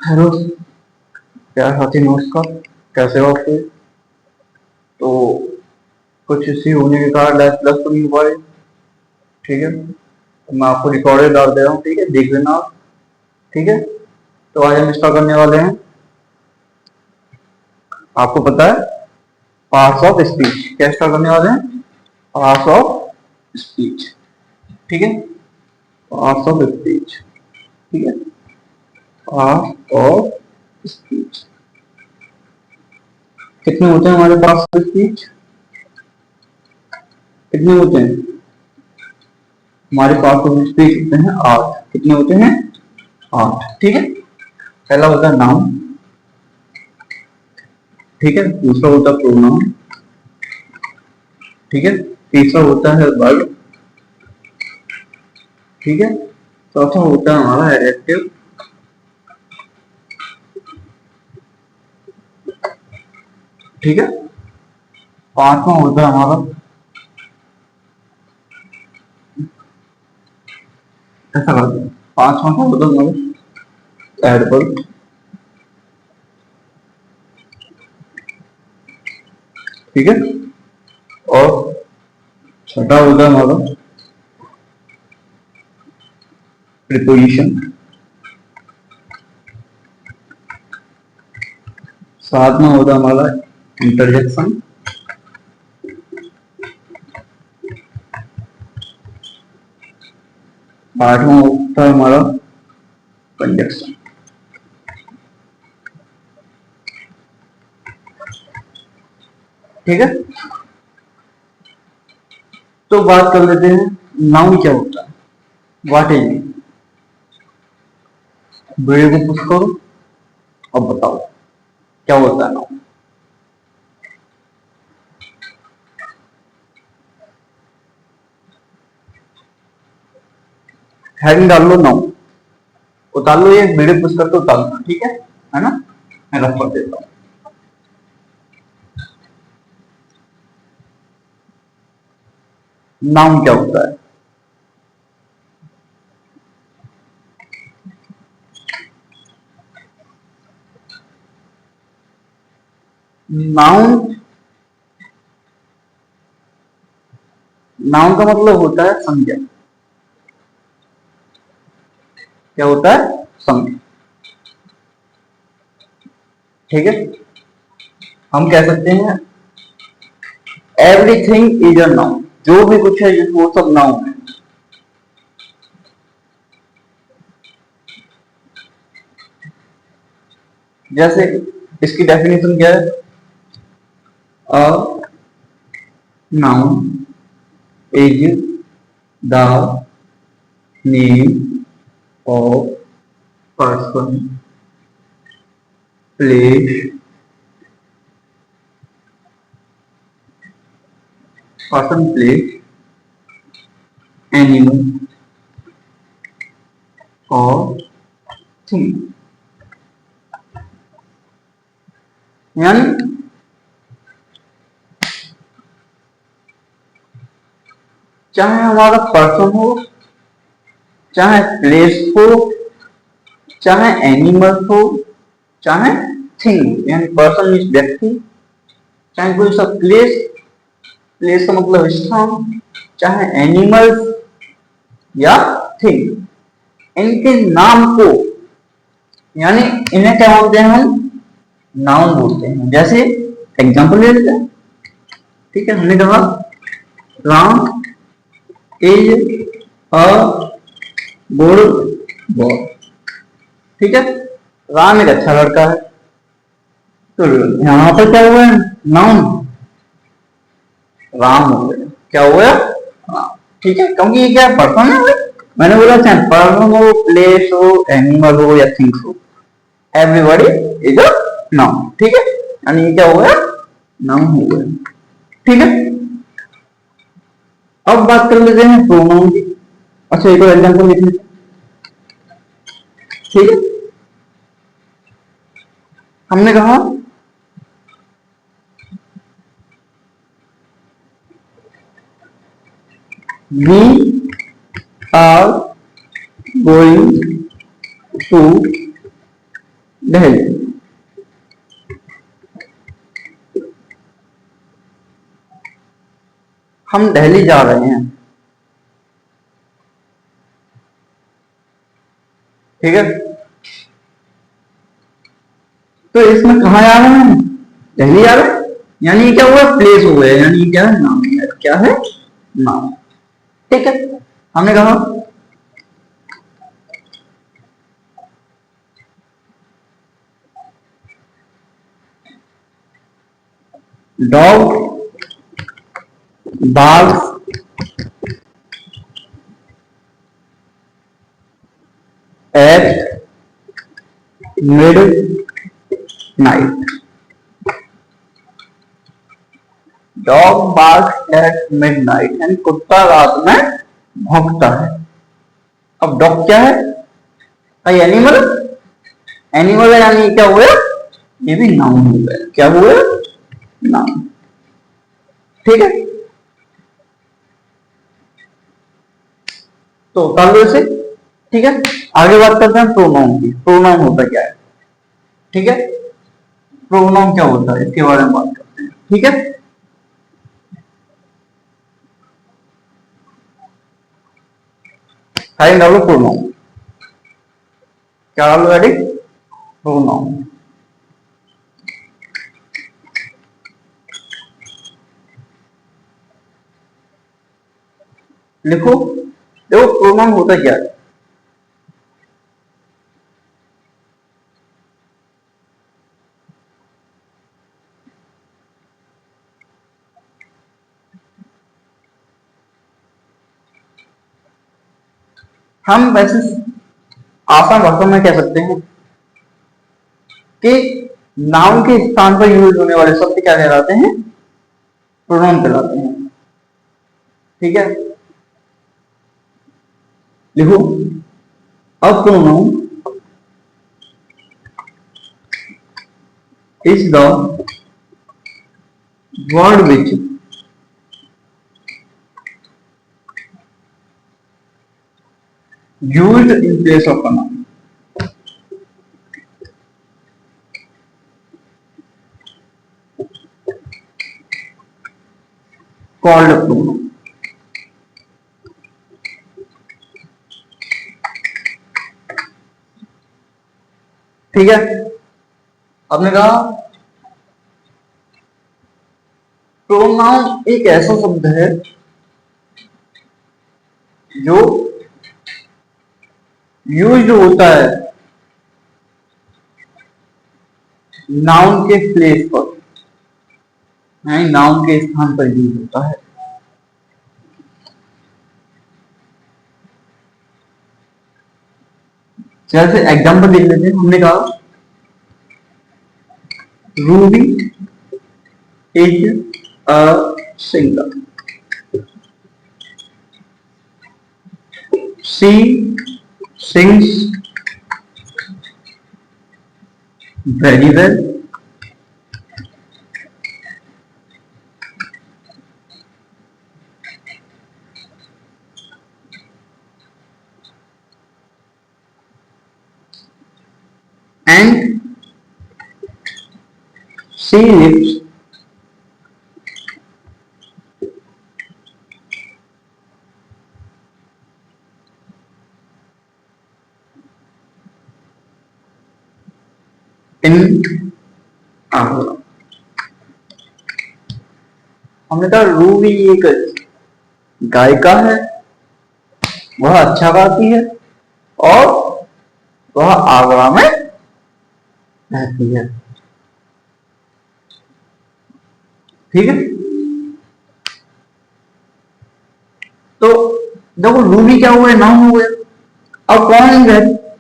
Hello क्या साथी, नमस्कार। कैसे हो आप लोग? तो कुछ इश्यू होने के कारण लाइव प्लस तो नहीं हो पाए। ठीक है, तो मैं आपको रिकॉर्डेड डाल दे रहा हूँ। ठीक है, देख लेना आप। ठीक है, तो आज हम इसका करने वाले हैं, आपको पता है, पार्ट्स ऑफ स्पीच। क्या स्टार्ट करने वाले हैं? Parts of speech. ठीक है, पार्ट्स ऑफ स्पीच। ठीक है, पार्ट्स ऑफ स्पीच। कितने होते हैं हमारे पास स्पीच? कितने होते हैं हमारे पास स्पीच? होते हैं 8। कितने होते हैं? 8। ठीक है, पहला होता है नाउन। ठीक है, दूसरा होता है प्रोनाउन। ठीक है, तीसरा होता है वर्ब। ठीक है, चौथा होता है हमारा एडजेक्टिव। ठीक है, पांचवा होता है हमारा, ऐसा करते हैं, पांचवा का होता है हमारा एडवर्ब। ठीक है, और छठा होता है हमारा प्रीपोजिशन। सातवां होता है हमारा इंटरजेक्शन। आठवां होता है हमारा कंजक्शन। ठीक है, तो बात कर लेते हैं नाउन क्या होता है। What is? वीडियो को पुश करो और बताओ क्या होता है नाउन। हेडिंग डाल लो नाउन, उतार लो, ये वीडियो पुश करके उतार लो। ठीक है ना? मैं रख कर देता हूँ। नाउन क्या होता है? नाउन, नाउन का मतलब होता है संज्ञा। क्या होता है? संज्ञा। ठीक है, हम कह सकते हैं एवरीथिंग इज अ नाउन। जो भी कुछ है वो सब नाउन है। जैसे इसकी डेफिनेशन क्या है? A noun is the name of person, place, person, place, animal और थिंग। यानी चाहे हमारा पर्सन हो, चाहे प्लेस हो, चाहे एनिमल हो, चाहे थिंग, यानी पर्सन मीन्स व्यक्ति, चाहे कोई सा प्लेस, प्लेस का मतलब स्थान, चाहे एनिमल्स या थिंग, इनके नाम को, यानी इन्हें क्या बोलते हैं हम? नाउन बोलते हैं। जैसे एग्जांपल ले लेते हैं। ठीक है, हमने कहा Ram is a good boy. ठीक है, राम एक अच्छा लड़का है। तो यहाँ पर क्या हुआ है? नाउन राम हो गया। क्या हुआ? राम। ठीक है, क्योंकि ये क्या पर्सन है भाई। मैंने बोला चाहे पर्सन हो, प्लेस हो, एनिमल हो या थिंग्स हो, एवरीबॉडी इज अ नाउन। ठीक है, यानी ये क्या हो गया? नाउन हो गया। ठीक है, अब बात कर लेते हैं प्रोनाउन की। अच्छा, एक और एग्जांपल लिख लेते हैं। ठीक है, हमने कहा we are going to Delhi. हम दिल्ली जा रहे हैं, ठीक है। तो इसमें कहा जा रहे हैं, दिल्ली जा रहे हैं, यानी क्या हुआ, प्लेस हो गया, यानी क्या है, नाम है, क्या है, नाम, ठीक है। हमने कहा dog barks at mid night. Dog barks at mid night, यानी कुत्ता रात में भौंकता है। अब डॉग क्या है, एनिमल, एनिमल है, यानी क्या हुआ, ये भी नाउन हो गया, क्या हुआ, नाउन, ठीक है। तो कर लो इसे, ठीक है। आगे बात करते हैं प्रोनाउन की। प्रोनाउन होता क्या है, ठीक है, प्रोनाउन क्या होता है इसके बारे में बात करते हैं, ठीक है। हेडिंग डालो प्रोनाउन, क्या डालो हेडिंग, प्रोनाउन। लिखो, देखो प्रोनाउन होता क्या है। हम वैसे आसान भाषा में कह सकते हैं कि नाउन के स्थान पर यूज होने वाले शब्द क्या कहलाते हैं, प्रोनाउन कहलाते हैं, ठीक है। लिखो, a pronoun is the word which used in place of a noun, called a pronoun, ठीक है। आपने कहा प्रोनाउन एक ऐसा शब्द है जो यूज होता है नाउन के प्लेस पर, यानी नाउन के स्थान पर यूज होता है। जैसे एग्जांपल देख लेते हैं, हमने कहा Ruby is a singer, she sings very well, and she lives in Agra. हमने कहा रूबी एक गायिका है, वह अच्छा गाती है और वह आगरा में रहती है, ठीक है। तो देखो रूबी क्या हुआ है, नाउन हो गया। अब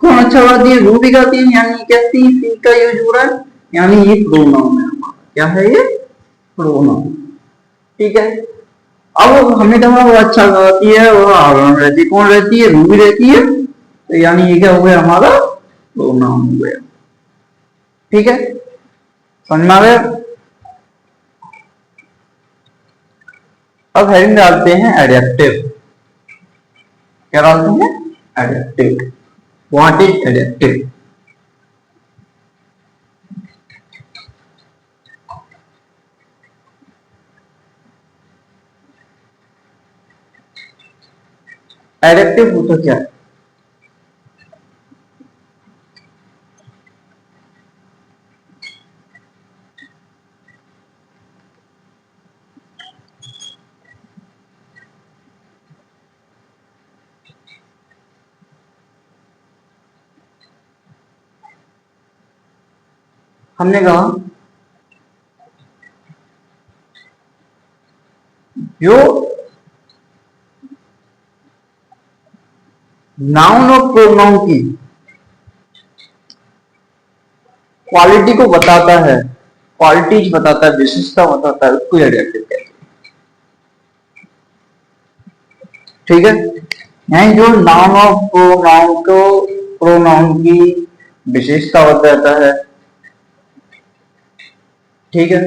कौन अच्छा गाती है, रूबी गाती है, यानी क्या सी का यूज हो रहा है, यानी ये प्रोनाउन है हमारा, क्या है ये, प्रोनाउन, ठीक है। अब हमने कहा वो अच्छा गाती है, वो आगरा में रहती है, कौन रहती है, रूबी रहती है, तो यानी ये क्या हो गया, हमारा प्रोनाउन हो गया, ठीक है। समझ में आ गया। अब हेडिंग डालते हैं एडजेक्टिव, क्या डालते हैं, adjective. What is adjective, adjective होता क्या है? हमने कहा जो नाउन और प्रोनाउन की क्वालिटी को बताता है, क्वालिटीज बताता है, विशेषता बताता है, उसको एडजेक्टिव कहते हैं। ठीक है, यानी जो नाउन और प्रोनाउन की विशेषता बताता है, ठीक है,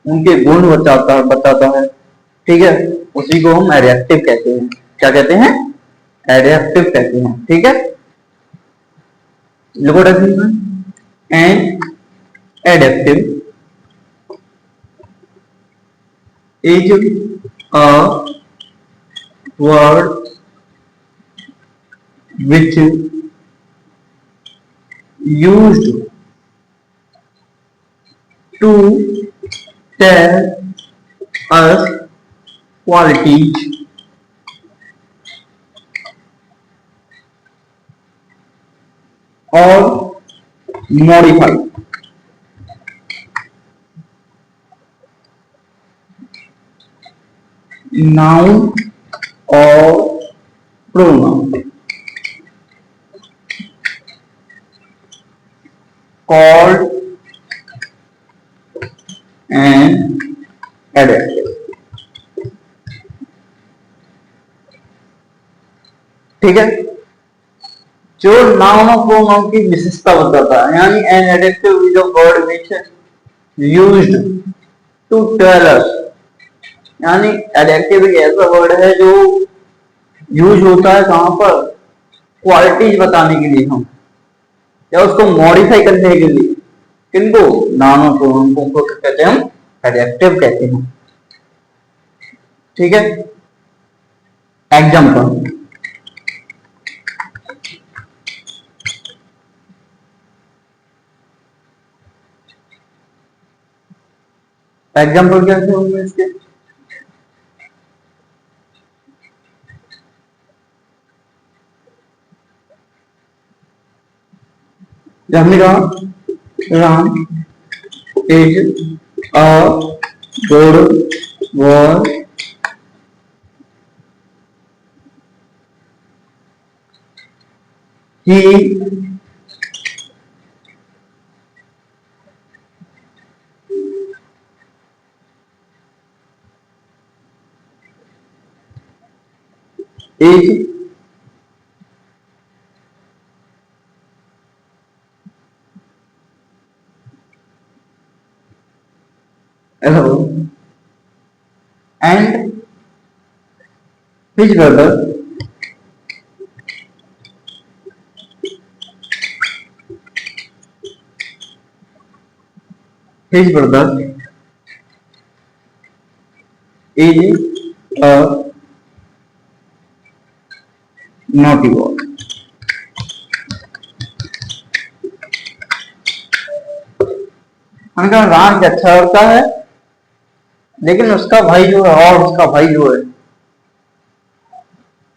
उनके गुण बताता है, ठीक है, उसी को हम एडजेक्टिव कहते हैं। क्या कहते हैं? एडजेक्टिव कहते हैं। ठीक है, look at definition. An adjective is a word which used to tell us qualities or modify noun or pronoun called an adjective। ठीक है, जो नाउन और प्रोनाउन की विशेषता बताता है, यानी an adjective is a word which used to tell us, यानी एडजेक्टिव एक ऐसा वर्ड है जो यूज होता है कहां पर? क्वालिटीज बताने के लिए हम, या उसको मॉडिफाई करने के लिए। किनको? नाउन और प्रोनाउन को कहते हैं हम एडजेक्टिव कहते हैं। ठीक है, एग्जांपल, एग्जाम्पल कैसे होंगे इसके? हमने कहा Ram is a good boy, he is alone and his brother his brother is a naughty boy। हमने कहा राम अच्छा लड़का है, लेकिन उसका भाई जो है, और उसका भाई जो है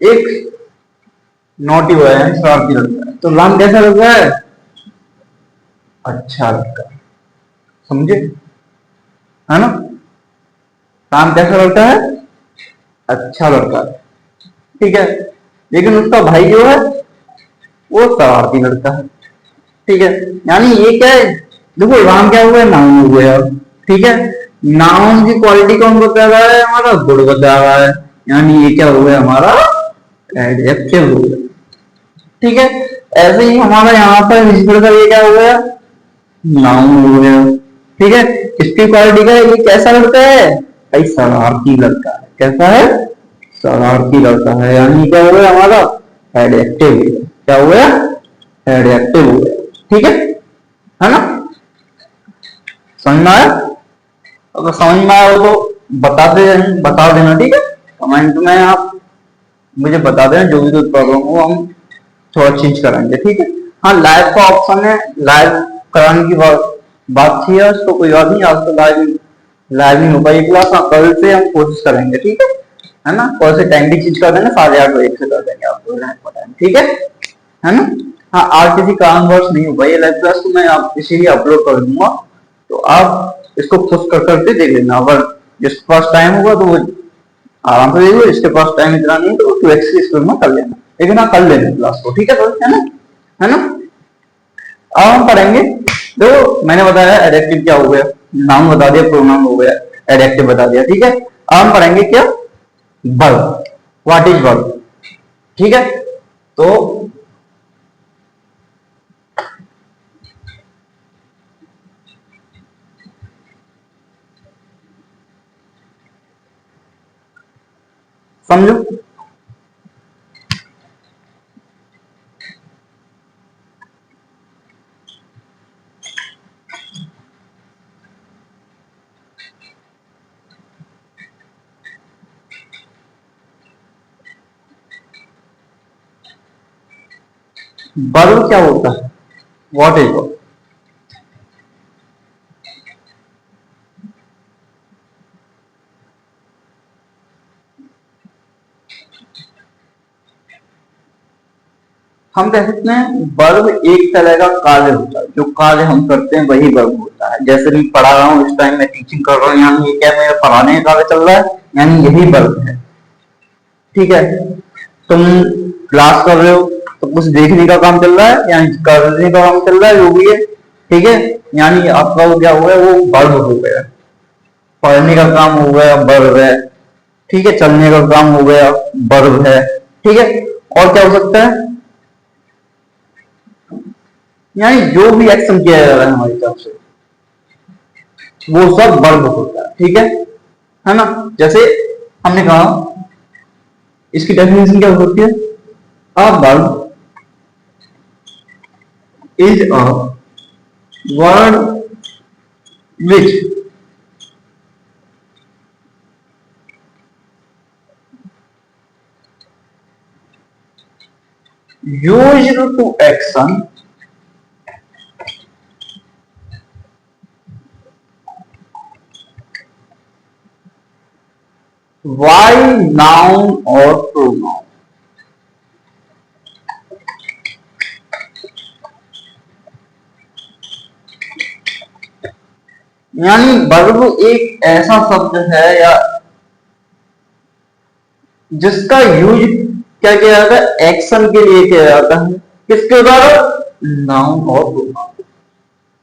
एक नॉटी बॉय है, शरारती लड़का है। तो राम कैसा लड़का है? अच्छा लड़का, समझे? है ना, राम कैसा लड़का है? अच्छा लड़का है। ठीक है, लेकिन उसका भाई जो है वो शरारती लड़का है। ठीक है, यानी ये क्या है? देखो राम क्या हुआ है? नाउन हो गया। ठीक है, नाउन की क्वालिटी कौन बता रहा है? हमारा गुड बता रहा है, यानी ये क्या हो गया? हमारा एडजेक्टिव हो गया। ठीक है, ऐसे ही हमारा यहाँ पर विजिबल का ये क्या हो गया? नाउन हो गया। ठीक है, इसकी क्वालिटी का ये कैसा लड़का है? भाई शरारती लड़का है। कैसा है? शरारती लड़का है, यानी क्या हो गया? हमारा एडजेक्टिव। क्या हो गया? एडजेक्टिव हो गया। ठीक है ना? समझ में आया? अगर समझ में आया हो तो बता देना। ठीक है, कमेंट में आप मुझे बता देना जो भी कोई प्रॉब्लम हो, हम थोड़ा चेंज कराएंगे, ठीक है। हाँ, लाइव का ऑप्शन है, लाइव कराने की बात थी आज, तो कोई बात नहीं, आज तो लाइव लाइव नहीं हो पाई क्लास। हाँ, कल से हम कोशिश करेंगे, ठीक है ना। कल से टाइम भी चेंज कर देंगे, 8:30 से कर देंगे आपको टाइम, ठीक है ना। हाँ, आज किसी कारणवश नहीं हो पाई ये लाइव क्लास, तो मैं आप इसीलिए अपलोड कर दूंगा, तो आप इसको खुद कर करके देख लेना। अगर जिसके पास टाइम होगा तो वो आराम से देखो, इसके पास टाइम इतना नहीं है तो 2x की स्पीड में कर लेना, लेकिन हाँ कर लेना क्लास को, ठीक है दोस्त, है ना। अब हम पढ़ेंगे, देखो मैंने बताया एडजेक्टिव क्या हो गया, नाउन बता दिया, प्रोनाउन हो गया, एडजेक्टिव बता दिया, ठीक है। अब हम पढ़ेंगे क्या, वर्ब, व्हाट इज वर्ब, ठीक है। तो समझो, वर्ब क्या होता है, व्हाट इज वर्ब। हम कह सकते हैं वर्ब एक तरह का कार्य होता है, जो कार्य हम करते हैं वही वर्ब होता है। जैसे मैं पढ़ा रहा हूँ, इस टाइम मैं टीचिंग कर रहा हूँ, यानी ये क्या मेरा पढ़ाने का कार्य चल रहा है, यानी यही वर्ब है, ठीक है। तुम क्लास कर रहे हो तो कुछ देखने का काम चल रहा है, यानी करने का काम चल रहा है, जो भी है, ठीक है, यानी आपका वो क्या हो गया, वो वर्ब हो गया। पढ़ने का काम हो गया, वर्ब है, ठीक है। चलने का काम हो गया, वर्ब है, ठीक है। और क्या हो सकता है, यानी जो भी एक्शन किया जा रहा है हमारी तरफ से वो सब वर्ब होता है, ठीक है ना। जैसे हमने कहा, इसकी डेफिनेशन क्या होती है, a verb is a word which used to action by noun or pronoun। यानी वर्ब एक ऐसा शब्द है या जिसका यूज क्या किया जाता है, एक्शन के लिए किया जाता है, किसके द्वारा, नाउन और प्रोनाउन।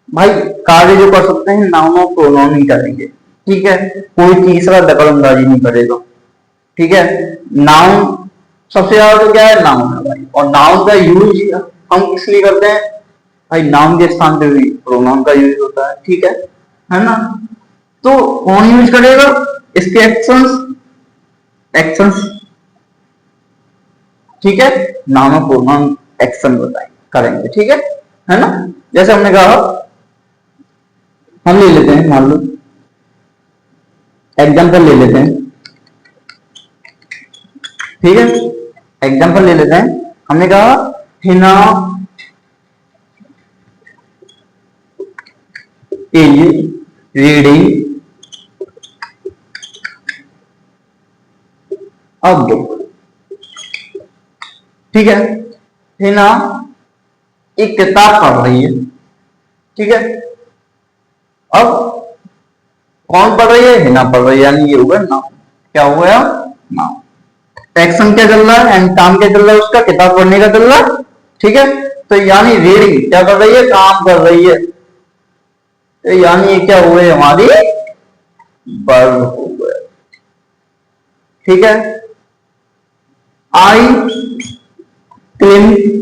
भाई कार्य जो कर सकते हैं नाउन और प्रोनाउन ही करेंगे, ठीक है। कोई तीसरा दखल अंदाजी नहीं करेगा, ठीक है। नाउन सबसे ज्यादा तो क्या है, नाउन है भाई, और नाउन का यूज हम किस लिए करते हैं भाई, नाउन के स्थान पे भी प्रोनाउन का यूज होता है, ठीक है ना। तो कौन यूज करेगा, इसके एक्शंस, एक्शंस, ठीक है। नाउन और प्रोनाउन एक्शन बताएंगे, करेंगे, ठीक है ना। जैसे हमने कहा, हम ले लेते हैं, मान लो एग्जांपल ले लेते हैं, ठीक है। एग्जांपल ले लेते हैं, हमने कहा Hina is reading a book, ठीक है। हिना एक किताब पढ़ रही है, ठीक है। अब कौन पढ़ रही है, हिना पढ़ रही है, यानी ये होगा नाउन, क्या हो गया, नाउन। एक्शन क्या चल रहा है, एंड काम क्या चल रहा है उसका, किताब पढ़ने का चल रहा है, ठीक है। तो यानी रीडिंग क्या कर रही है, काम कर रही है, तो यानी ये क्या हुए, हमारी वर्ब हो गए, ठीक है। आई क्लीन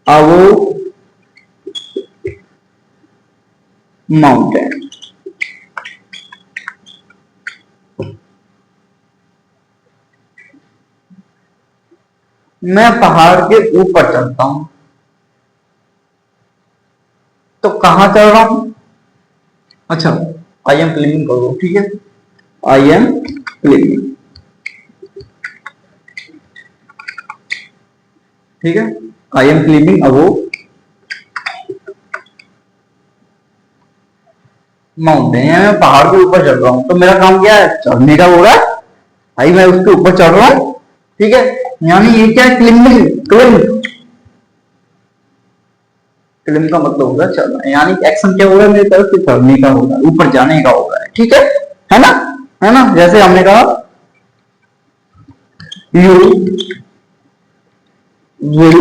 अबो माउंटेन, मैं पहाड़ के ऊपर चढ़ता हूं, तो कहाँ चल रहा हूं? अच्छा, आई एम क्लीनिंग करो, ठीक है, आई एम क्लीनिंग, ठीक है, I am cleaning above mountain, मैं पहाड़ के ऊपर चढ़ रहा हूँ, तो मेरा काम क्या है? चढ़ने का होगा भाई, मैं उसके ऊपर चढ़ रहा हूँ, ठीक है, यानी ये क्या है? क्लिम्बिंग, क्लिम, क्लिम का मतलब होगा चढ़ना, यानी एक्शन क्या होगा मेरी तरफ से? चढ़ने का होगा, ऊपर जाने का होगा, ठीक है ना? है ना? जैसे हमने कहा you will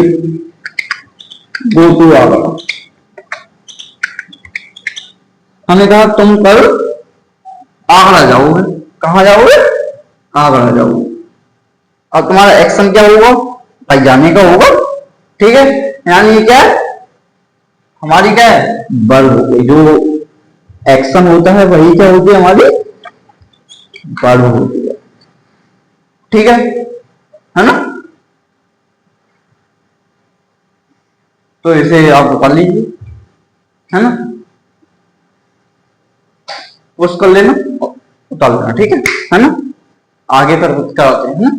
go to Agra, हमने कहा तुम कल आगरा जाओगे, कहाँ जाओगे? आगरा जाओगे, और तुम्हारा एक्शन क्या होगा? भाई जाने का होगा, ठीक है, यानी ये क्या है? हमारी क्या है? वर्ब हो गई, जो एक्शन होता है वही क्या होती है? हमारी वर्ब होती है, ठीक है ना? तो इसे आप कर लीजिए, है ना, पुश कर लेना, उतार लेना, ठीक है ना? आगे कर कराते हैं, है ना?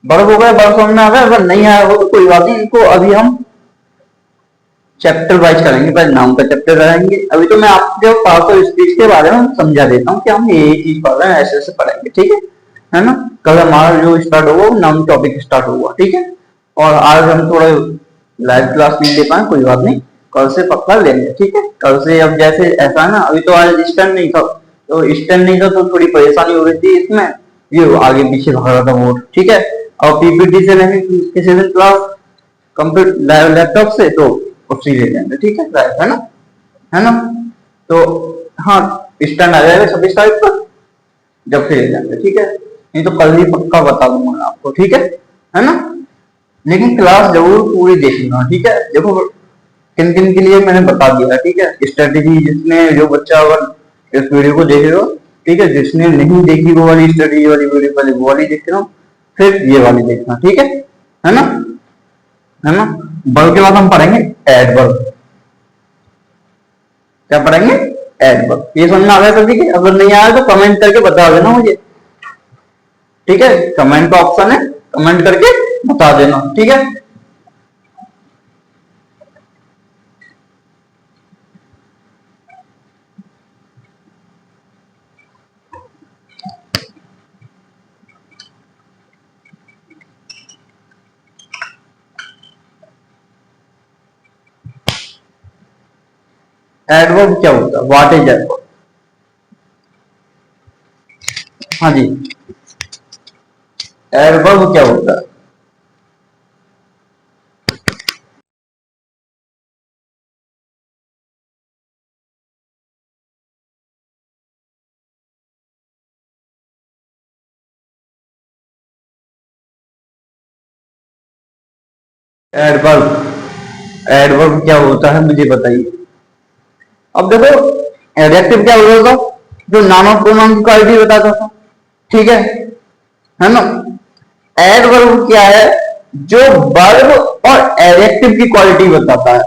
वर्ब हो गया, वर्ब समझ में आ गया? अगर नहीं आया हो तो कोई बात नहीं, इनको अभी हम चैप्टर वाइज करेंगे, पहले नाम का चैप्टर रहेंगे। अभी तो मैं आपके पार्ट ऑफ स्पीच के बारे में समझा देता हूँ कि हम ये चीज पढ़ रहे हैं, ऐसे ऐसे पढ़ेंगे, ठीक है ना? कल हमारा जो स्टार्ट होगा वो नाम टॉपिक स्टार्ट होगा, ठीक है, और आज हम थोड़ा लाइव क्लास नहीं ले पाए, कोई बात नहीं, कल से पक्का लेंगे, ठीक है? कल से अब जैसे ऐसा है ना, अभी तो आज स्टैंड नहीं था, तो स्टैंड नहीं था तो थोड़ी परेशानी हो रही थी इसमें, ये आगे पीछे भाग रहा था बोर्ड, ठीक है, और पीपीटी से नहीं किसी दिन क्लास कंप्यूटर लैपटॉप से, तो उसी ले लेंगे, ठीक है, है ना? तो हाँ, स्टैंड आ जाएगा 26 तारीख पर, जब फिर ले लेंगे, ठीक है, नहीं तो कल ही पक्का बता दूंगा आपको, ठीक है ना? लेकिन क्लास जरूर पूरी देखना, ठीक है? देखो किन किन के लिए मैंने बता दिया, ठीक है, स्ट्रेटेजी, जिसने जो बच्चा अगर इस वीडियो को देखेगा, ठीक है, जिसने नहीं देखी वो वाली स्ट्रेटेजी वाली वीडियो, पहले वो वाली देखना, फिर ये वाली देखना, ठीक है ना? है ना? वर्ब के बाद हम पढ़ेंगे एडवर्ब, क्या पढ़ेंगे? एडवर्ब। ये समझ में आ गया सभी के? अगर नहीं आया तो कमेंट करके बता देना मुझे, ठीक है, कमेंट का ऑप्शन है, कमेंट करके बता देना, ठीक है? एडवर्ब क्या होता है? What is adverb? हाँ जी, एडवर्ब क्या होता है? एडवर्ब, एडवर्ब क्या होता है मुझे बताइए। अब देखो, एडजेक्टिव क्या होता था? जो नाउन और प्रोनाउन की क्वालिटी बताता था, ठीक है ना? एडवर्ब क्या है? जो वर्ब और एडजेक्टिव की क्वालिटी बताता है,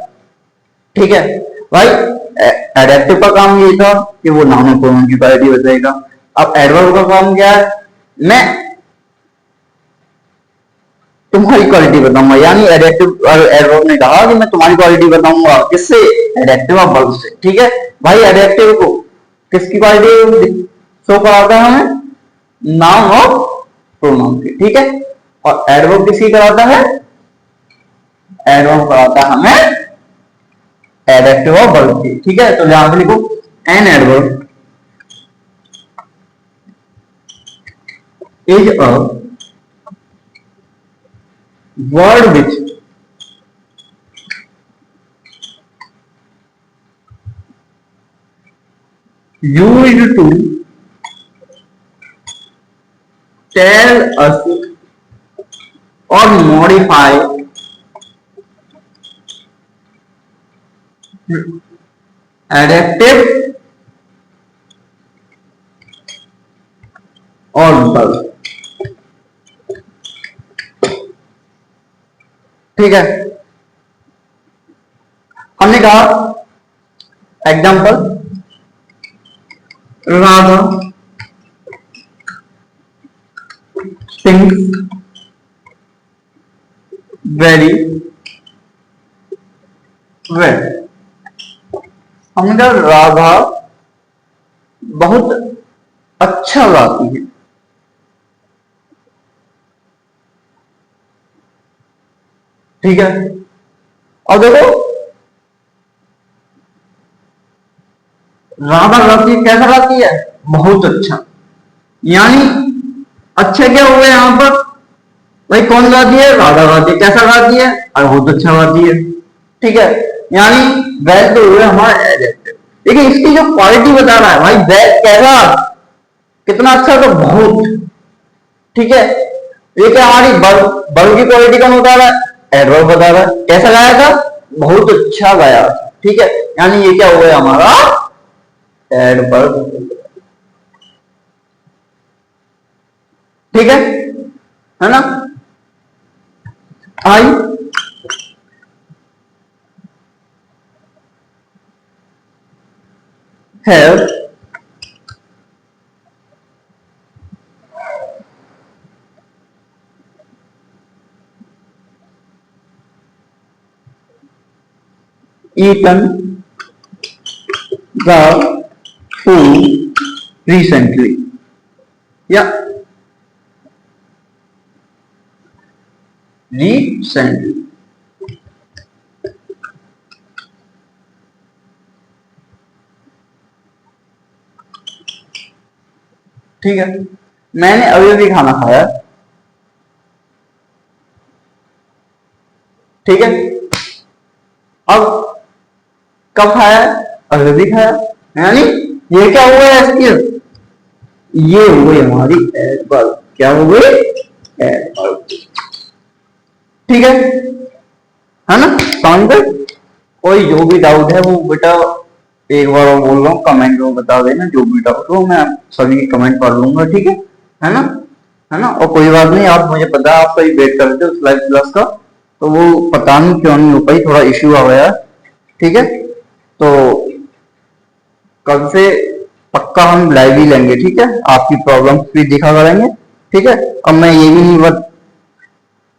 ठीक है भाई। एडजेक्टिव का काम ये था कि वो नाउन और प्रोनाउन की क्वालिटी बताएगा। अब एडवर्ब का काम क्या है? मैं तुम्हारी क्वालिटी बताऊंगा, यानी एडजेक्टिव और एडवर्ब ने कहा कि मैं तुम्हारी क्वालिटी बताऊंगा, किससे? एडजेक्टिव और वर्ब से, ठीक है भाई। एडजेक्टिव को किसकी क्वालिटी शो कराता है? हमें नाउन और प्रोनाउन की, ठीक है, और एडवर्ब किसकी कराता है? एडवर्ब कराता है हमें एडजेक्टिव और वर्ब की, ठीक है। तो यहां पे लिखो an adverb is a word which used to tell us or modify adjective और verb, ठीक है। हमने कहा example, Radha sings very well। हमने कहा राधा बहुत अच्छा गाती है। ठीक है, और देखो राधा गाती है, कैसा गाती है? बहुत अच्छा। यानी अच्छे क्या हुए यहां पर? भाई कौन गाती है? राधा गाती है। कैसा गाती है? और बहुत अच्छा गाती है। ठीक है, यानी वेल तो हुए हमारा एडजेक्टिव। लेकिन इसकी जो क्वालिटी बता रहा है भाई, वेल कैसा, कितना अच्छा, तो बहुत। ठीक है, ये क्या हमारी वर्ब की क्वालिटी कौन बता रहा है? एडवर्ब बता रहा है। कैसा गाया था? बहुत अच्छा गाया। ठीक है, यानी ये क्या हो गया हमारा? एडवर्ब। ठीक है ना? I have eaten the food recently। या recently। ठीक है, मैंने अभी अभी खाना खाया। ठीक है, अब कब खाया? अभी अभी खाया। यानी ये क्या हुआ है इसकी? ये हो गई हमारी एडवर्ब। क्या हो गई? एडवर्ब। ठीक है ना? समझ गए? कोई जो भी डाउट है वो बेटा एक बार और बोल रहा हूँ, कमेंट में बता देना। जो भी डाउट हो मैं सभी की कमेंट पढ़ लूंगा। ठीक है ना? है ना? और कोई बात नहीं, आप मुझे पता है आप कहीं वेट करते हो उस लाइव क्लास का, तो वो पता नहीं क्यों नहीं हो पाई, थोड़ा इश्यू आ गया। ठीक है, तो कल से पक्का हम लाइव ही लेंगे। ठीक है, आपकी प्रॉब्लम भी देखा करेंगे। ठीक है, अब मैं ये भी नहीं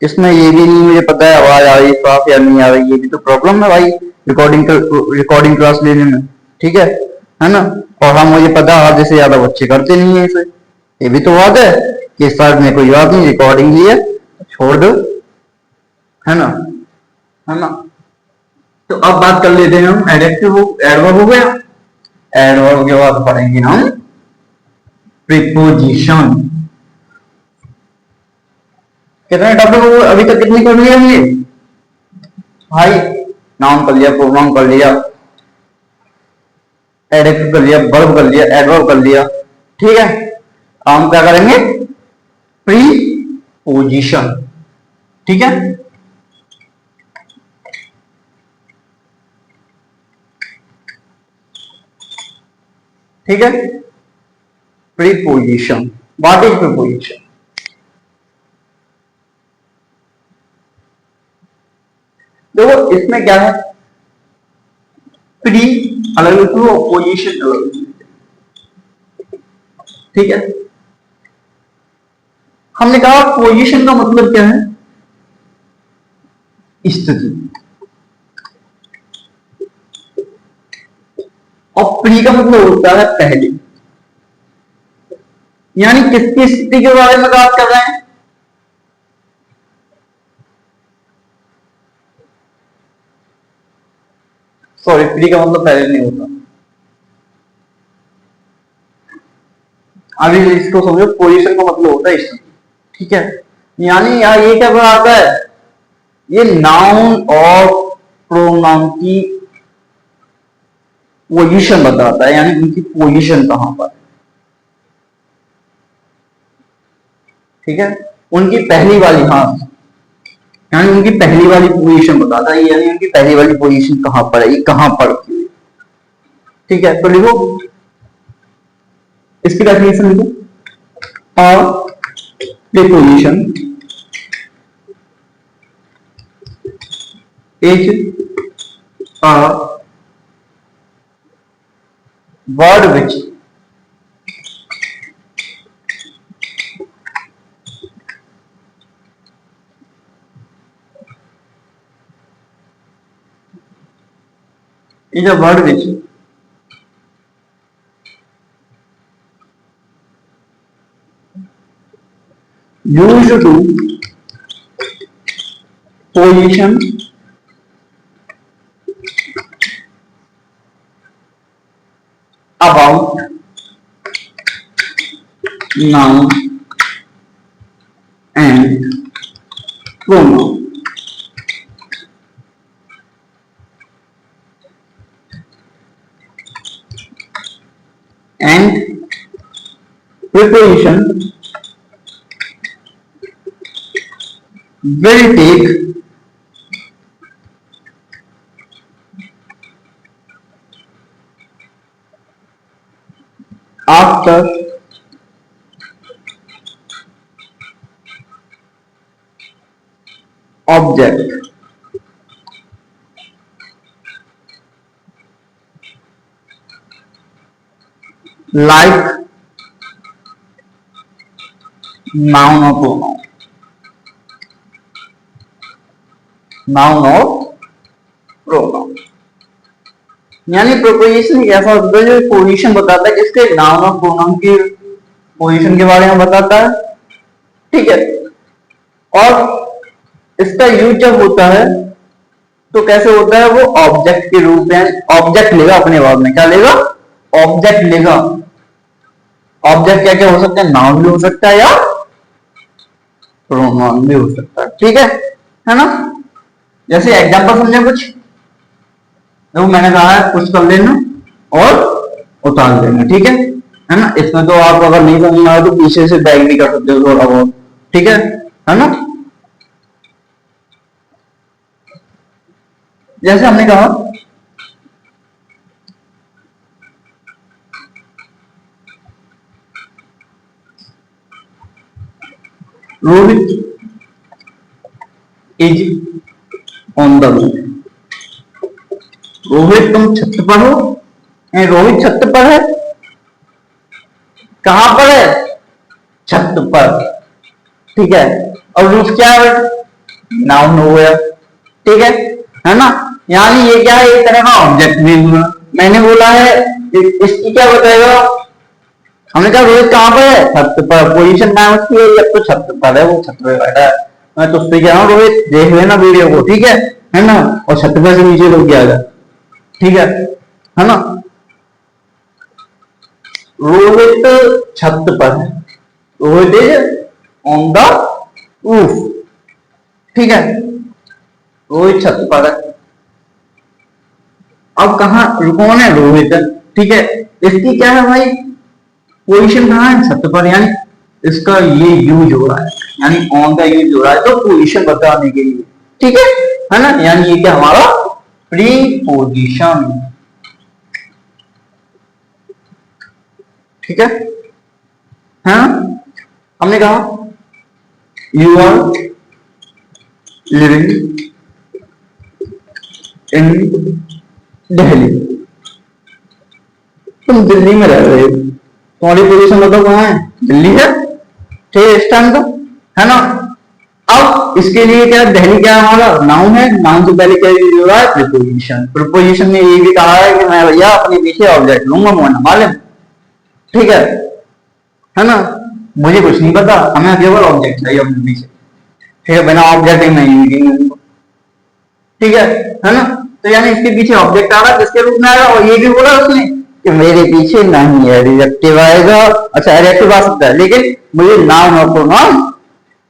इसमें ये भी नहीं मुझे पता है आवाज आ रही साफ या नहीं आ रही, ये भी तो प्रॉब्लम है भाई रिकॉर्डिंग क्लास लेने में। ठीक है ना? और हम मुझे पता है आधे से ज्यादा बच्चे करते नहीं है इसे। ये भी तो बात है कि सर ने कोई बात नहीं, रिकॉर्डिंग ली है छोड़ दो। है ना? है ना? तो अब बात कर लेते हैं हम एडजेक्टिव, एडवर्ब हो गया। एडवर्ब के बाद पढ़ेंगे हम प्रीपोजिशन। कितने टॉपिक हो अभी तक? कितनी कर लिए हमने भाई? नाउन कर लिया, प्रोनाउन कर लिया, एडजेक्टिव कर लिया, वर्ब कर लिया, एडवर्ब कर लिया। ठीक है, हम क्या करेंगे? प्रीपोजिशन। ठीक है, ठीक है। Preposition, what is preposition? देखो इसमें क्या है, प्री अलग लिखो और पोजिशन अलग लिखो। ठीक है, हमने कहा पोजीशन का मतलब क्या है? स्थिति। और प्री का मतलब होता है पहले। यानी किसकी स्थिति के बारे में बात कर रहे हैं? सॉरी, प्री का मतलब पहले नहीं होता। अभी इसको समझो, पोजीशन का मतलब होता है स्थिति। ठीक है, यानी यहाँ ये क्या बनाता है? ये नाउन और प्रोनाउन की पोजीशन बताता है, यानी उनकी पोजीशन कहां पर। ठीक है, उनकी पहली वाली, हाँ, यानी उनकी पहली वाली पोजीशन बताता है, यानी उनकी पहली वाली पोजीशन कहां पर है, ये कहां पर। ठीक है, तो लिखो इसकी डेफिनेशन लिखो। Preposition is a word which is a word which used to position about noun and pronoun. And preposition will take after object like noun or pronoun. Noun और प्रोनाउन यानी प्रोपोजिशन ऐसा होता है जो पोजीशन बताता है किसके नाउन और प्रोनाउन की पोजीशन के बारे में बताता है, ठीक है। और इसका यूज जब होता है तो कैसे होता है, वो ऑब्जेक्ट के रूप में ऑब्जेक्ट लेगा अपने वर्ड में, क्या लेगा, ऑब्जेक्ट लेगा। ऑब्जेक्ट क्या क्या हो सकता है, नाउन भी हो सकता है या प्रोनाउन भी हो सकता है, ठीक है ना। जैसे एग्जांपल समझे कुछ, तो मैंने कहा है कुछ कर लेना और उतार लेना, ठीक है ना। इसमें तो आप अगर नहीं समझ में आए तो पीछे से बैग भी कर सकते हो थोड़ा बहुत, ठीक है ना। जैसे हमने कहा Rohit is on the roof. Rohit तुम छत पर हो, रोहित छत पर है, कहां पर है, छत पर, ठीक है। और रूफ क्या है, नाउन हो गया, ठीक है ना। यानी ये क्या है, एक तरह का ऑब्जेक्ट भी हुआ। मैंने बोला है इसकी क्या बताएगा, हमने कहा रोहित कहां पर है, छत पर, पोजीशन नाम उसकी है, अब तो छत पर है, वो छत पर बैठा है। मैं तो उससे कह रहा हूँ रोहित देख लेना वीडियो को, ठीक है ना। और छत पर से नीचे लोग आ जाए, ठीक है ना। रोहित छत पर है, Rohit is on the roof, ठीक है। रोहित छत पर है, अब कहा कौन है, रोहित है, ठीक है। इसकी क्या है भाई, पोजीशन कहां है, छत पर, यानी इसका ये यूज हो रहा है, यानी ऑन का यूज हो रहा है तो पोजीशन बताने के लिए, ठीक है ना। यानी ये क्या हमारा प्रीपोजिशन, ठीक है हाँ। हमने कहा you are living in Delhi, तुम दिल्ली में रह रहे हो, तुम्हारी पोजीशन बताओ कहां है, दिल्ली है, ठीक है इस टाइम तो, है ना। अब इसके लिए क्या, दिल्ली क्या हमारा नाउन है, नाउन से पहले क्या यूज हो रहा है, प्रीपोजिशन। प्रीपोजिशन में ये भी कहा है कि मैं भैया अपने पीछे ऑब्जेक्ट लूंगा, मोना मालूम, ठीक है ना। मुझे कुछ नहीं पता, हमें केवल ऑब्जेक्ट चाहिए अपने पीछे, ठीक है, बिना ऑब्जेक्ट नहीं, ठीक है ना। तो यानी इसके पीछे ऑब्जेक्ट आ रहा है, किसके रूप में आएगा, और ये भी बोला उसने कि मेरे पीछे नहीं है, रिजेक्टिव आएगा। अच्छा एडजेक्टिव आ सकता है, लेकिन मुझे नाउन और प्रोनाउन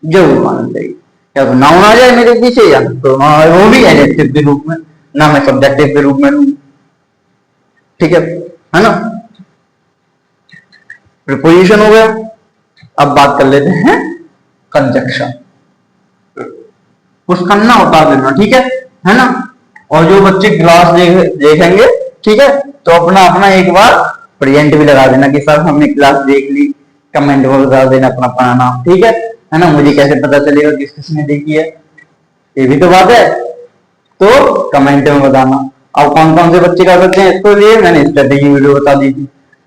जरूर मानना चाहिए, या तो नाउन आ जाए मेरे पीछे या प्रोनाउन, वो भी एडजेक्टिव के रूप में, ना मैं सब्जेक्टिव के रूप में लूं, ठीक है ना। प्रीपोजिशन हो गया। अब बात कर लेते हैं कंजक्शन, कुछ करना उतार देना, ठीक है ना। और जो बच्चे क्लास देखेंगे, ठीक है, तो अपना अपना एक बार प्रेजेंट भी लगा देना कि सर हमने क्लास देख ली, कमेंट में बता देना अपना अपना नाम, ठीक है ना। मुझे कैसे पता चलेगा किस किसने देखी है, ये भी तो बात है, तो कमेंट में बताना, अब कौन कौन से बच्चे कर सकते हैं इसको लिए मैंने स्ट्रेटेजी वीडियो बता दी थी।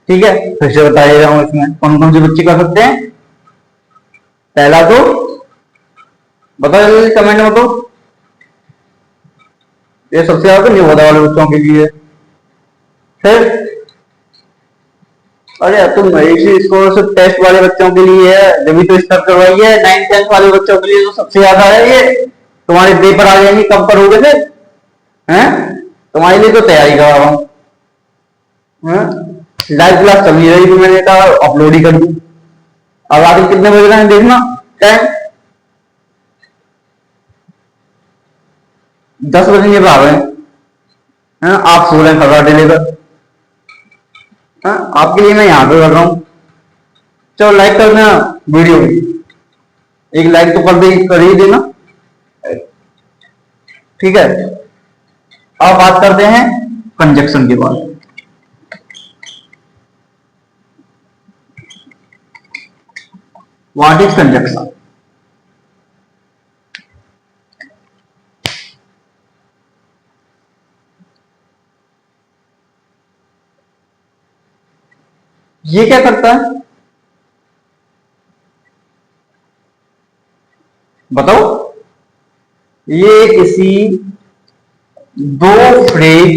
ठीक है, फिर से बता रहा हूँ इसमें कौन कौन से बच्चे कर सकते हैं। पहला तो बताओ कमेंट में, तो ये सबसे ज्यादा नहीं होता वाले बच्चों के लिए। फिर अरे तुम मेरी स्कोर सिर्फ टेस्ट वाले बच्चों के लिए है, जब भी तो स्टार्ट करवाई है। 9th 10th वाले बच्चों के लिए तो सबसे ज्यादा है ये। तुम्हारे पेपर आ जाएंगे कब करोगे फिर हैं? तुम्हारे लिए तो तैयारी करा रहा हूँ। लाइव क्लास चल नहीं रही थी, मैंने कहा अपलोड ही कर दी। अब रात कितने बज रहे हैं देखना टाइम, 10 बजने पर आ गए हैं। आप सो रहे हैं खबराटे लेकर। आपके लिए मैं यहाँ पे कर रहा हूँ। चलो लाइक कर देना वीडियो, एक लाइक तो कर ही देना। ठीक है, अब बात करते हैं कंजक्शन के बारे में। What is conjunction? ये क्या करता है बताओ? ये किसी दो फ्रेज,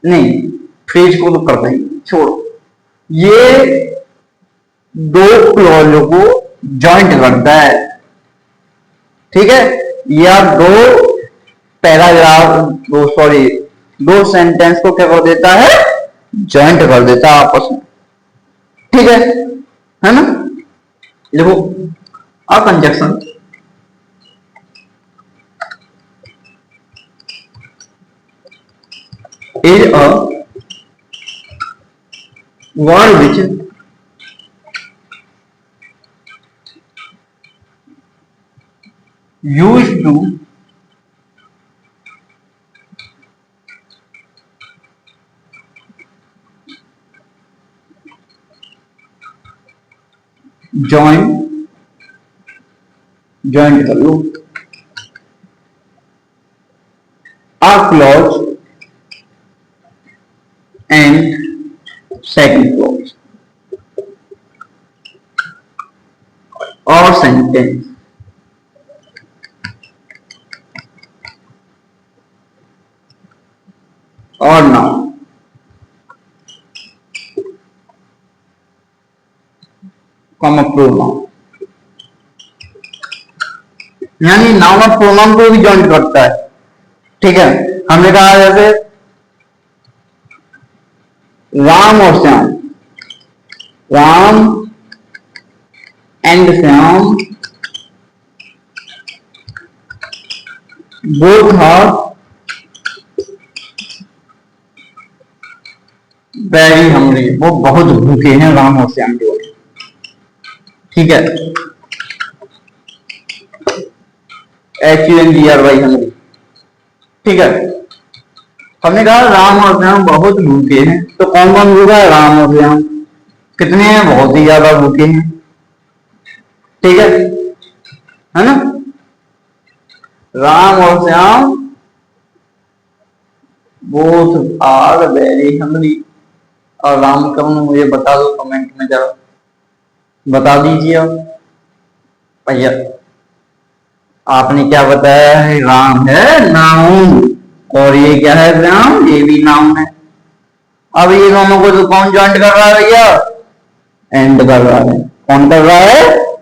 नहीं फ्रेज को तो करता ही छोड़ो, ये दो क्लॉजों को जॉइंट करता है। ठीक है, या दो पैराग्राफ, दो सेंटेंस को क्या कर देता है? जॉइंट कर देता है आपस में। ठीक है ना? देखो a conjunction is a word which used to join कर लो a clause and second clause or sentence or noun, comma pronoun, यानी नाउन और प्रोनाउन को भी जॉइन करता है। ठीक है, हमने कहा जैसे राम और Shyam, Ram and Shyam both are very hungry, वो बहुत भूखे हैं राम और श्याम जो। ठीक है, HUNGRY हंग्री। ठीक है, हमने कहा राम और श्याम बहुत भूखे हैं, तो कौन कौन भूखा है? राम और श्याम। कितने हैं? बहुत ही ज्यादा भूखे हैं। ठीक है ना? राम और Shyam both are very hungry. और राम कौन, मुझे बता दो कमेंट में, जरा बता दीजिए आप भैया। आपने क्या बताया है? राम है नाउन और ये क्या है? श्याम, ये भी नाउन है। अब ये दोनों को तो कौन ज्वाइंट कर रहा है भैया? एंड कर रहा है। कौन कर रहा है?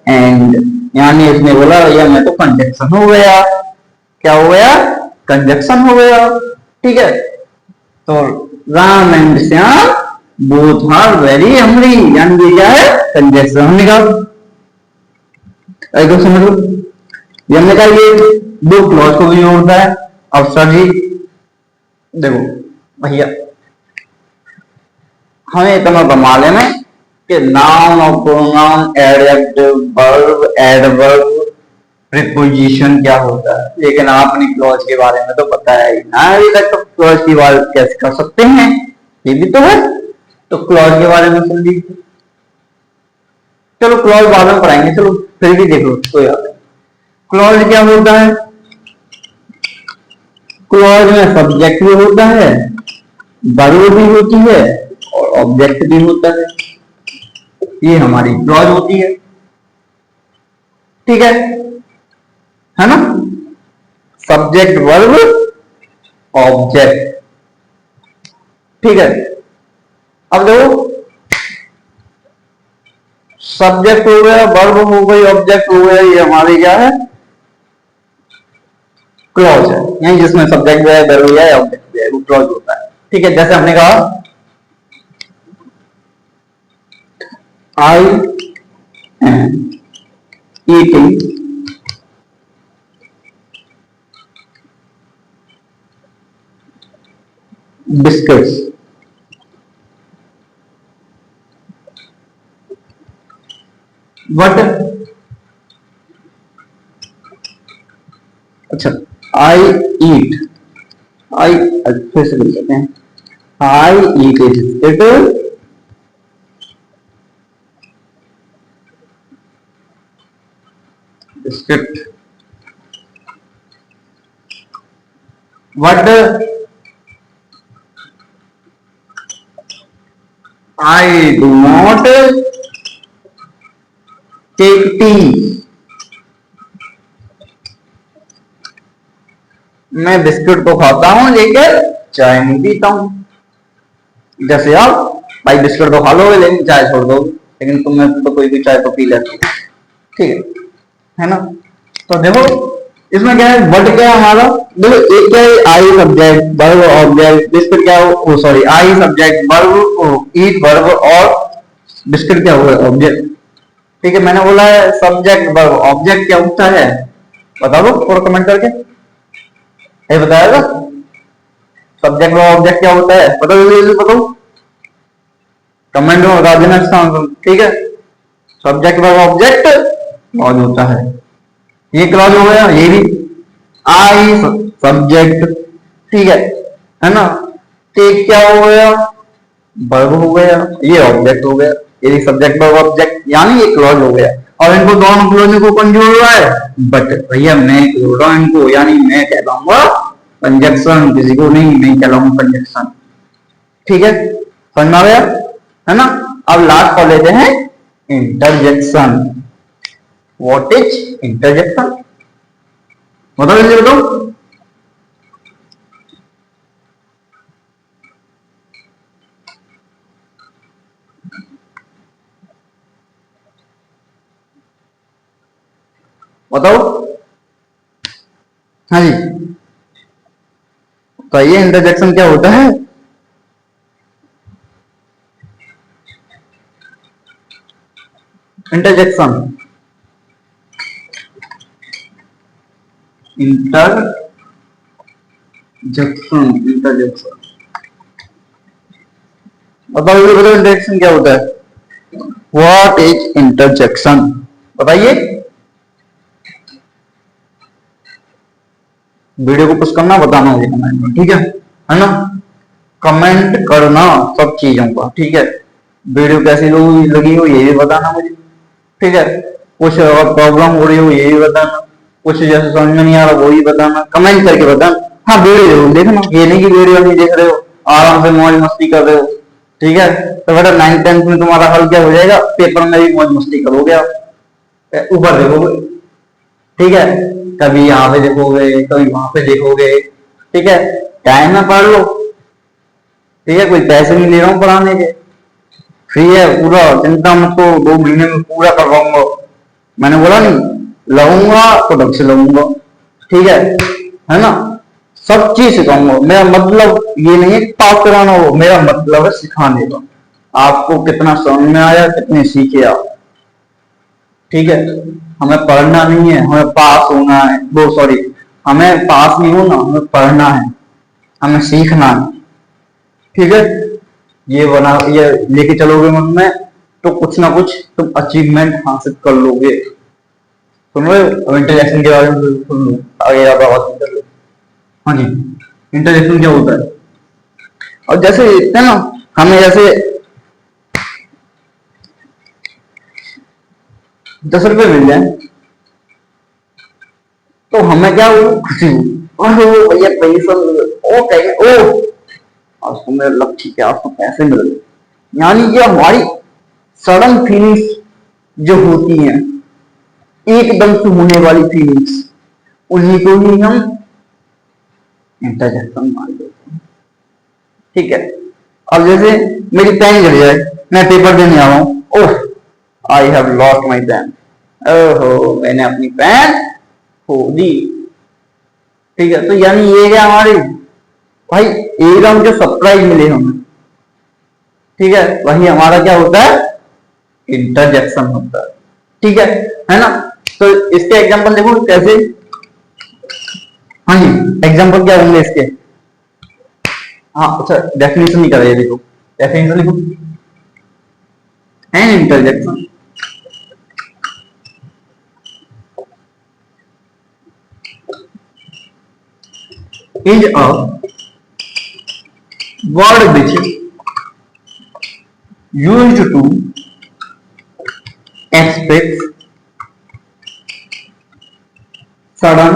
एंड। यानी इसने बोला भैया मैं तो कंजक्शन हो गया। क्या हो गया? कंजक्शन हो गया। ठीक है, तो Ram and Shyam both are very hungry, यानी ये क्या है? कंजक्शन। हमने कहा समझ लो, ये हमने कहा ये दो क्लॉज को भी जोड़ता है। अब सर जी देखो भैया, हमें इतना बमा लेना कि नाउन और pronoun, adjective, verb, adverb, preposition क्या होता है, लेकिन आपने क्लॉज के बारे में तो पता है ही ना अभी तक। तो क्लॉज की बात कैसे कर सकते हैं? ये भी तो है। तो क्लॉज के बारे में सुन लीजिए। चलो क्लॉज बाद में पढ़ाएंगे, चलो फिर भी देख लो तो याद है। क्लॉज क्या होता है? क्लॉज में सब्जेक्ट भी होता है, वर्ब भी होती है और ऑब्जेक्ट भी होता है। ये हमारी क्लॉज होती है, ठीक है ना। सब्जेक्ट वर्ब ऑब्जेक्ट, ठीक है। अब देखो, सब्जेक्ट हो गया, वर्ब हो गई, ऑब्जेक्ट हो गया, ये हमारी क्या है, क्लॉज है। यानी जिसमें सब्जेक्ट है, वर्ब है, ऑब्जेक्ट है, वो क्लॉज होता है, ठीक है। जैसे हमने कहा I am eating biscuits, but अच्छा, आई ईट, आई फिर से लिख लेते हैं, I eat a biscuit biscuit but I do not take tea, मैं बिस्किट तो खाता हूं लेकिन चाय नहीं पीता हूं। जैसे आप भाई बिस्किट तो खा लोगे लेकिन चाय छोड़ दो, लेकिन तुम्हें तो कोई भी चाय तो पी लेते हो, ठीक है ना। तो देखो इसमें क्या है, वर्ड क्या है हमारा, देखो एक क्या है, I subject verb object, biscuit क्या हो, sorry I subject verb eat verb और बिस्किट क्या हुआ, ऑब्जेक्ट, ठीक है। मैंने बोला है सब्जेक्ट वर्ब ऑब्जेक्ट क्या होता है, बता दो और कमेंट करके, ये बताएगा सब्जेक्ट वर्ब ऑब्जेक्ट क्या होता है, बताओ जल्दी बताओ, कमेंट में बता देना इसका आंसर, ठीक है। सब्जेक्ट वर्ब ऑब्जेक्ट क्लॉज होता है, ये क्लॉज हो गया, ये भी आई सब्जेक्ट, ठीक है ना। टेक क्या हो गया, वर्ब हो गया, ये ऑब्जेक्ट हो गया, ये सब्जेक्ट वर्ब ऑब्जेक्ट, यानी ये क्लॉज हो गया। और इनको दोनों क्लॉज को कौन जोड़ रहा है, बट भैया मैं जोड़ रहा हूं इनको, यानी मैं कहलाऊंगा कंजक्शन, किसी को नहीं, मैं कहलाऊंगा कंजक्शन, ठीक है, समझ में आ गया, है ना। अब लास्ट को लेते हैं इंटरजेक्शन। व्हाट इज इंटरजेक्शन, बताओ जल्दी बताओ। बताओ, हाँ जी, तो ये इंटरजेक्शन क्या होता है, इंटरजेक्शन, इंटरजेक्शन, इंटरजेक्शन, बताओ ये बताओ इंटरजेक्शन क्या होता है, व्हाट इज इंटरजेक्शन, बताइए। वीडियो को पुश करना, बताना मुझे कमेंट में, ठीक है ना। कमेंट करना सब चीजों का, ठीक है। वीडियो कैसी लगी हो ये भी बताना मुझे, ठीक है। कुछ प्रॉब्लम हो रही हो ये भी बताना, कुछ जैसे समझ में नहीं आ रहा वो भी बताना, कमेंट करके बताना। हाँ वीडियो जरूर देखना, ये नहीं कि वीडियो नहीं देख रहे हो, आराम से मौज मस्ती कर रहे हो, ठीक है। तो बेटा 9th-10th में तुम्हारा हल क्या हो जाएगा, पेपर में भी मौज मस्ती करोगे आप, ऊपर देखोगे, ठीक है। कभी यहाँ पे देखोगे, कभी वहां पे देखोगे, ठीक है। टाइम में पढ़ लो, ठीक है, कोई पैसे नहीं ले रहा हूँ पढ़ाने के, फ्री है पूरा, चिंता मत करो, 2 महीने में पूरा करवाऊंगा, मैंने बोला नहीं लगूंगा तो ढंग से लगूंगा, ठीक है ना। सब चीज सिखाऊंगा, मेरा मतलब ये नहीं है पास कराना, हो मेरा मतलब है सिखाने का, आपको कितना समझ में आया, कितने सीखे आप, ठीक है। हमें पढ़ना नहीं है, हमें पास होना है, वो सॉरी, हमें पास नहीं होना, हमें पढ़ना है, हमें सीखना है, ठीक है। ये बना, ये लेके चलोगे मन में तो कुछ ना कुछ तुम अचीवमेंट हासिल कर लोगे, सुन रहे हो। अब इंटरजेक्शन के बारे में सुन लो, आगे आप बात कर लो। हाँ जी, इंटरजेक्शन क्या होता है, और जैसे है ना, हमें जैसे 10 रुपए मिल जाए तो हमें क्या हो, खुशी हो, ओहो भैया पैसा ओ कहेंगे ओ आज तो मेरा लक ठीक है, आज तो पैसे मिल गए। यानी कि हमारी सडन फीलिंग्स जो होती हैं, एकदम से होने वाली फीलिंग्स, उन्हीं को ही हम इंटरजेक्शन मान लेते हैं। ठीक है, अब जैसे मेरी पेन गिर जाए, मैं पेपर देने आ रहा हूं, oh I have lost my pen, ओहो मैंने अपनी पेन खो दी। ठीक है, तो यानी ये क्या हमारे भाई एकदम जो सरप्राइज मिले हमें, ठीक है, वही हमारा क्या होता है, इंटरजेक्शन होता है। ठीक है ना। तो इसके एग्जांपल देखो कैसे। हाँ जी, एग्जांपल क्या होंगे इसके। हाँ अच्छा, डेफिनेशन नहीं कर रहे, देखो डेफिनेशन लिखो। An interjection is a word which used to express sudden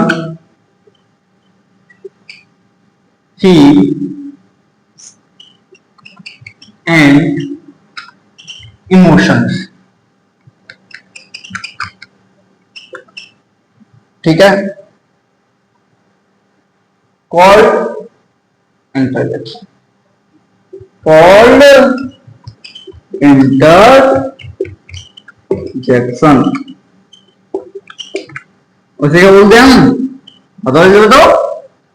feelings and emotions। ठीक है, called interjection, called interjection। उसे क्या बोलते हैं हम, बताओ जी बताओ,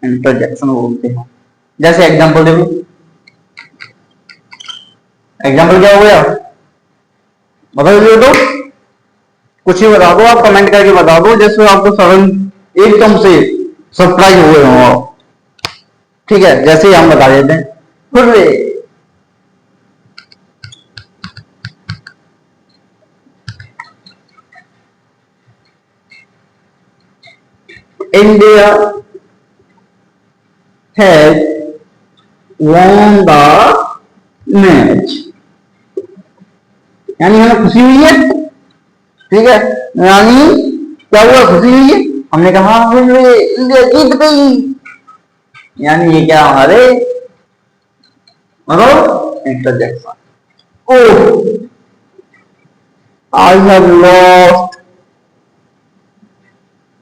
इंटरजेक्शन बोलते हैं। जैसे एग्जांपल देखो, एग्जांपल क्या हो गया, बताओ जी बताओ, कुछ ही बता दो, आप कमेंट करके बता दो, जैसे आपको सडन एकदम से सरप्राइज हुए हो आप। ठीक है, जैसे ही हम बता देते हैं, hurray. India has won the match, यानी हमें खुशी हुई है। ठीक है, यानी क्या हुआ, खुशी हुई है, हमने कहा इंडिया जीत गई, यानी ये क्या हमारे मतलब interjection. Oh I have lost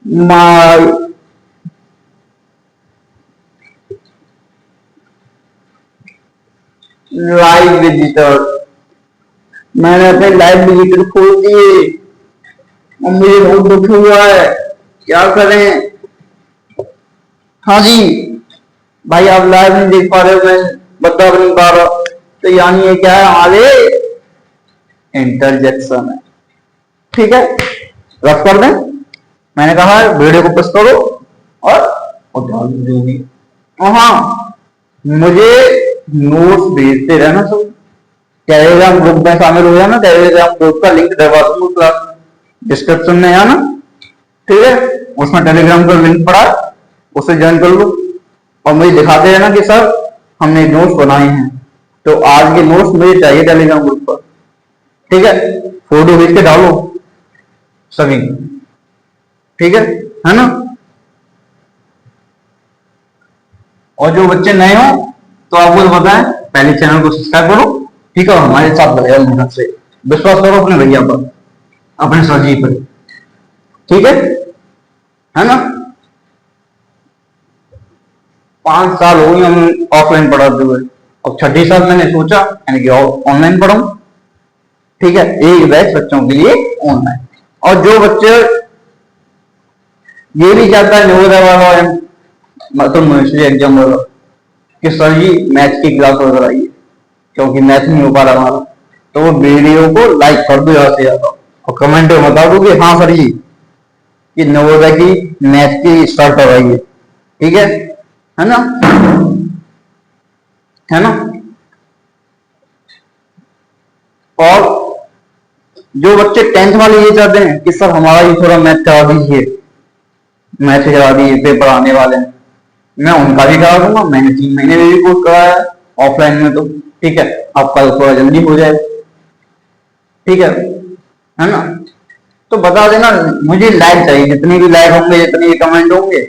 my live visitor, मैंने अपने लाइव विजिटर खोल दिए और मुझे बहुत दुख हुआ है, क्या करें। हाँ जी भाई, आप लाइव नहीं देख पा रहे हो, मैं बता नहीं पा रहा, तो यानी ये क्या है, हमारे इंटरजेक्शन है। ठीक है, रफ कर दें, मैंने कहा वीडियो को प्रेस करो और उठा दीजिए। हाँ, मुझे नोट्स भेजते रहना सब, टेलीग्राम ग्रुप में शामिल हो जाना, टेलीग्राम ग्रुप का लिंक दबा दूंगा क्लास डिस्क्रिप्शन में, आना। ठीक है, उसमें टेलीग्राम का लिंक पड़ा, उसे ज्वाइन कर लो और मुझे दिखाते रहना कि सर हमने नोट्स बनाए हैं, तो आज के नोट्स मुझे चाहिए टेलीग्राम ग्रुप पर। ठीक है, फोटो भेज के डालो सभी। ठीक है ना। और जो बच्चे नए हो तो आपको तो पता है, पहले चैनल को सब्सक्राइब करो। ठीक है, हमारे साथ बढ़िया मेहनत से विश्वास करो अपने भैया पर, अपने सर जी पर। ठीक है ना। 5 साल हो गए हम ऑफलाइन पढ़ाते हुए, और 6ठी साल मैंने सोचा यानी कि ऑनलाइन पढ़ाऊं। ठीक है, एक बैच बच्चों के लिए ऑनलाइन। और जो बच्चे ये भी चाहता है नवोदय वाला मतलब मिनिस्ट्री एग्जाम वाला कि सर जी मैथ की क्लास वगैरह आइए, क्योंकि मैथ नहीं हो पा रहा हमारा, तो वो वीडियो को लाइक कर दो ज्यादा से ज्यादा और कमेंट में बता दो कि हाँ सर जी कि नवोदय की मैथ की स्टार्ट करवाइए। ठीक है ना, है ना। और जो बच्चे 10th वाले ये चाहते हैं कि सर हमारा ही थोड़ा मैथ करा दीजिए, मैथ करा दीजिए, पेपर आने वाले हैं, मैं उनका भी करा दूंगा। मैंने 3 महीने में भी कोर्स कराया ऑफलाइन में, तो ठीक है, आपका तो थोड़ा जल्दी हो जाए। ठीक है ना। तो बता देना, मुझे लाइक चाहिए, जितने भी लाइक होंगे, जितने भी कमेंट होंगे,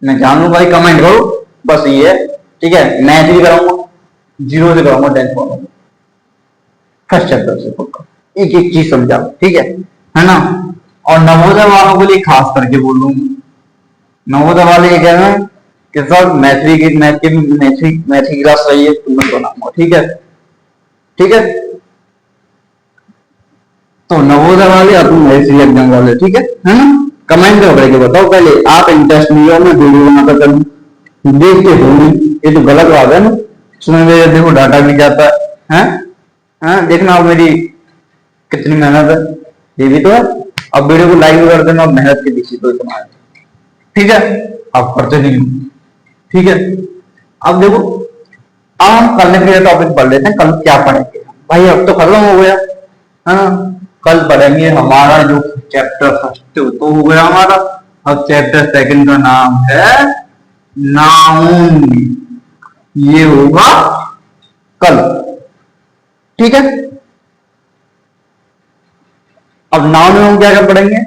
मैं जान लूँ भाई, कमेंट करो, बस ये है। ठीक है, मैथ भी कराऊंगा, 0 से कराऊंगा 10th वालों को, फर्स्ट चैप्टर से पक्का, एक एक चीज समझाओ। ठीक है ना। और नवोदय वालों के लिए खास करके बोल रहा हूँ, नवोदय वाले ये कह रहे हैं कि सर मैथ की क्लास रही है, तुम मत बनाऊंगा। ठीक है, ठीक है। तो नवोदय वाले और तुम ऐसी एग्जाम वाले, ठीक है ना। कमेंट में करके बताओ पहले, आप इंटरेस्ट नहीं हो मैं वीडियो बनाता करूँ, देखते हो नहीं, ये तो गलत बात है ना। उसमें मेरे देखो डाटा भी जाता है, हैं? देखना अब मेरी कितनी मेहनत है, ये भी तो है। अब वीडियो को लाइक भी कर देना, मेहनत के पीछे तो इतना है। ठीक है, आप करते नहीं हो। ठीक है, अब देखो, अब हम कल के टॉपिक पढ़ लेते हैं। कल क्या पढ़ेंगे भाई, अब तो खत्म हो गया है ना। कल पढ़ेंगे हमारा जो चैप्टर फर्स्ट तो हो गया हमारा, अब चैप्टर सेकंड का नाम है नाउन, ये होगा कल। ठीक है, अब नाउन में हम क्या क्या पढ़ेंगे,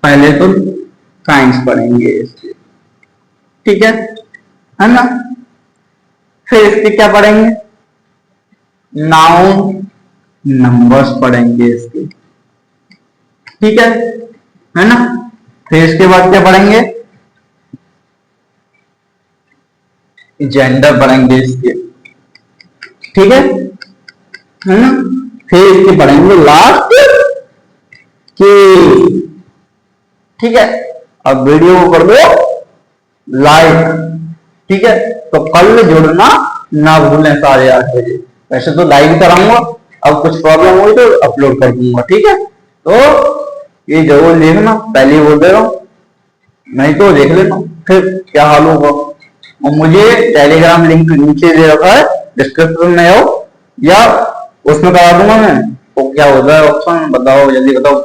पहले तो साइंस पढ़ेंगे इसके, ठीक है ना। फिर इसके क्या पढ़ेंगे, नाउन नंबर्स पढ़ेंगे इसके, ठीक है ना। फिर इसके बाद क्या पढ़ेंगे, जेंडर पढ़ेंगे इसके, ठीक है ना। फिर इसके पढ़ेंगे लास्ट के, ठीक है। अब वीडियो को कर दो लाइक, ठीक है। तो कल जुड़ना ना भूलें 8:30 बजे। वैसे तो लाइव कराऊंगा, अब कुछ प्रॉब्लम हुई तो अपलोड कर दूंगा, ठीक है। तो ये जरूर देखना, पहले ही बोल दे रहा हूं, नहीं तो देख लेना फिर क्या हाल होगा। और मुझे टेलीग्राम लिंक नीचे दे रखा है, डिस्क्रिप्शन में हो या उसमें करा दूंगा मैं। तो क्या होता है ऑप्शन बताओ, जल्दी बताओ,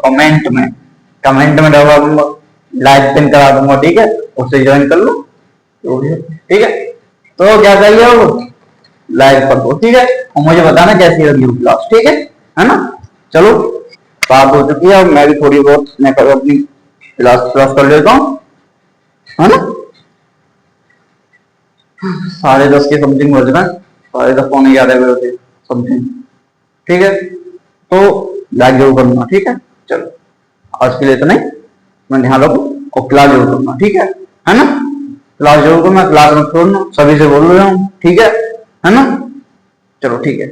कमेंट में डलवा दूंगा, लाइव पिन करा दूंगा, ठीक है। उससे ज्वाइन कर लो, ठीक है। तो क्या चाहिए वो लाइव कर दो, ठीक है। और मुझे बताना कैसी लगी क्लास, ठीक है ना। चलो बात हो चुकी है, मैं भी थोड़ी बहुत मैं अपनी क्लास कर लेता हूँ, है ना। 10:30 के समथिंग बज रहा है, 10:30 पौने 11 बजे समथिंग, ठीक है। तो लाइक जरूर करना, ठीक है। चलो आज के लिए इतना ही, मैं ध्यान रखो और क्लास जरूर करना, ठीक है ना। क्लास जरूर करना, क्लास में छोड़ना, सभी से बोल रहा हूँ, ठीक है ना। चलो ठीक है।